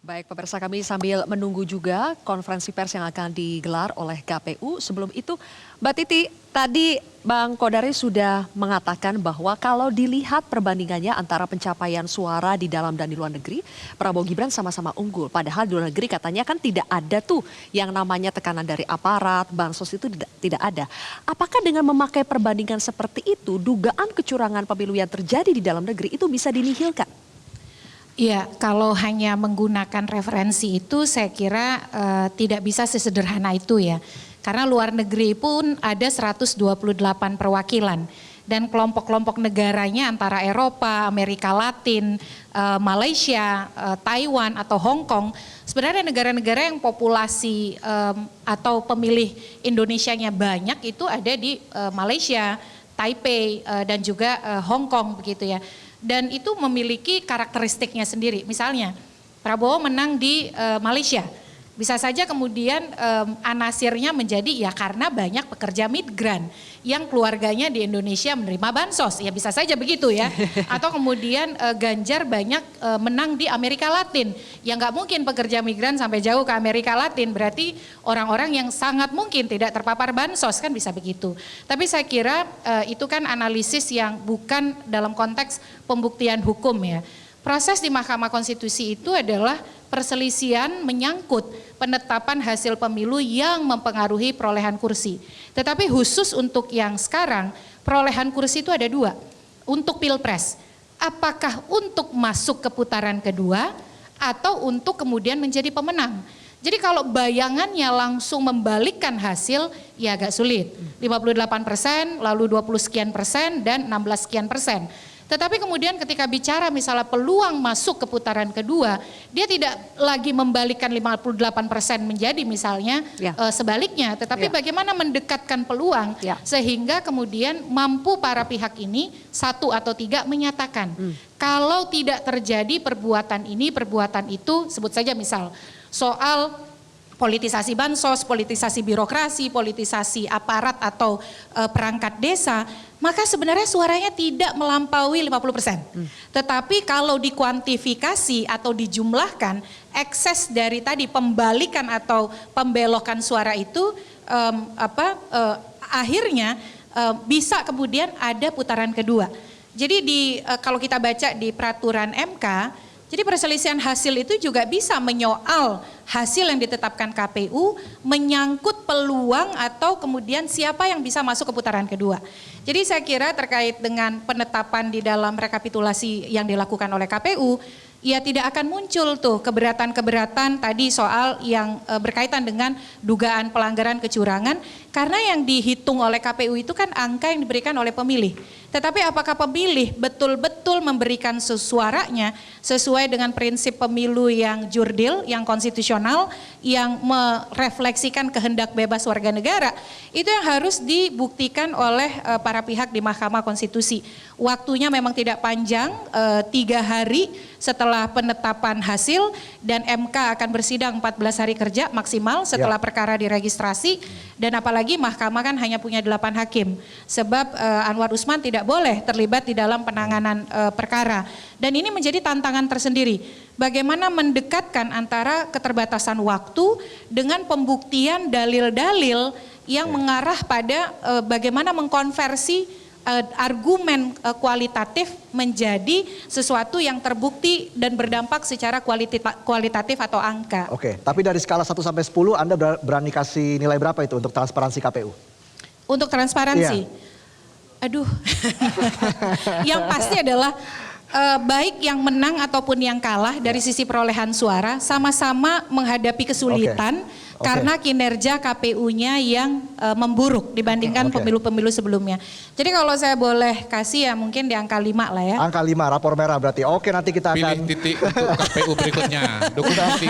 Baik, pemirsa, kami sambil menunggu juga konferensi pers yang akan digelar oleh KPU. Sebelum itu, Mbak Titi, tadi Bang Kodari sudah mengatakan bahwa kalau dilihat perbandingannya antara pencapaian suara di dalam dan di luar negeri, Prabowo Gibran sama-sama unggul. Padahal di luar negeri katanya kan tidak ada tuh yang namanya tekanan dari aparat, bansos itu tidak ada. Apakah dengan memakai perbandingan seperti itu, dugaan kecurangan pemilu yang terjadi di dalam negeri itu bisa dinihilkan? Iya, kalau hanya menggunakan referensi itu saya kira tidak bisa sesederhana itu ya. Karena luar negeri pun ada 128 perwakilan. Dan kelompok-kelompok negaranya antara Eropa, Amerika Latin, Malaysia, Taiwan atau Hong Kong. Sebenarnya negara-negara yang populasi atau pemilih Indonesianya banyak itu ada di Malaysia, Taipei dan juga Hong Kong begitu ya. Dan itu memiliki karakteristiknya sendiri. Misalnya Prabowo menang di Malaysia. Bisa saja kemudian anasirnya menjadi ya karena banyak pekerja migran yang keluarganya di Indonesia menerima bansos. Ya bisa saja begitu ya. Atau kemudian Ganjar banyak menang di Amerika Latin. Ya nggak mungkin pekerja migran sampai jauh ke Amerika Latin. Berarti orang-orang yang sangat mungkin tidak terpapar bansos, kan bisa begitu. Tapi saya kira itu kan analisis yang bukan dalam konteks pembuktian hukum ya. Proses di Mahkamah Konstitusi itu adalah perselisihan menyangkut penetapan hasil pemilu yang mempengaruhi perolehan kursi. Tetapi khusus untuk yang sekarang, perolehan kursi itu ada dua. Untuk Pilpres, apakah untuk masuk ke putaran kedua atau untuk kemudian menjadi pemenang. Jadi kalau bayangannya langsung membalikkan hasil, ya agak sulit. 58%, lalu 20 sekian persen, dan 16 sekian persen. Tetapi kemudian ketika bicara misalnya peluang masuk ke putaran kedua, dia tidak lagi membalikkan 58% menjadi misalnya sebaliknya. Tetapi bagaimana mendekatkan peluang sehingga kemudian mampu para pihak ini satu atau tiga menyatakan. Kalau tidak terjadi perbuatan ini, perbuatan itu, sebut saja misal soal politisasi bansos, politisasi birokrasi, politisasi aparat atau perangkat desa, maka sebenarnya suaranya tidak melampaui 50%. Tetapi kalau dikuantifikasi atau dijumlahkan, ekses dari tadi pembalikan atau pembelokan suara itu akhirnya bisa kemudian ada putaran kedua. Jadi kalau kita baca di peraturan MK, jadi perselisihan hasil itu juga bisa menyoal hasil yang ditetapkan KPU menyangkut peluang atau kemudian siapa yang bisa masuk ke putaran kedua. Jadi saya kira terkait dengan penetapan di dalam rekapitulasi yang dilakukan oleh KPU, ya tidak akan muncul tuh keberatan-keberatan tadi soal yang berkaitan dengan dugaan pelanggaran kecurangan, karena yang dihitung oleh KPU itu kan angka yang diberikan oleh pemilih. Tetapi apakah pemilih betul-betul memberikan suaranya sesuai dengan prinsip pemilu yang jurdil, yang konstitusional, yang merefleksikan kehendak bebas warga negara, itu yang harus dibuktikan oleh para pihak di Mahkamah Konstitusi. Waktunya memang tidak panjang, 3 hari setelah penetapan hasil, dan MK akan bersidang 14 hari kerja maksimal setelah perkara diregistrasi, dan apalagi Mahkamah kan hanya punya 8 hakim, sebab Anwar Usman tidak boleh terlibat di dalam penanganan perkara. Dan ini menjadi tantangan tersendiri, bagaimana mendekatkan antara keterbatasan waktu dengan pembuktian dalil-dalil yang mengarah pada bagaimana mengkonversi argumen kualitatif menjadi sesuatu yang terbukti dan berdampak secara kualitatif atau angka. Oke, tapi dari skala 1 sampai 10 Anda berani kasih nilai berapa itu untuk transparansi KPU? Untuk transparansi? Aduh, yang pasti adalah baik yang menang ataupun yang kalah dari sisi perolehan suara sama-sama menghadapi kesulitan karena kinerja KPU-nya yang memburuk dibandingkan pemilu-pemilu sebelumnya. Jadi kalau saya boleh kasih ya mungkin di angka 5 lah ya. Angka 5, rapor merah berarti. Oke, nanti kita akan pilih titik untuk KPU berikutnya. Dukung titik.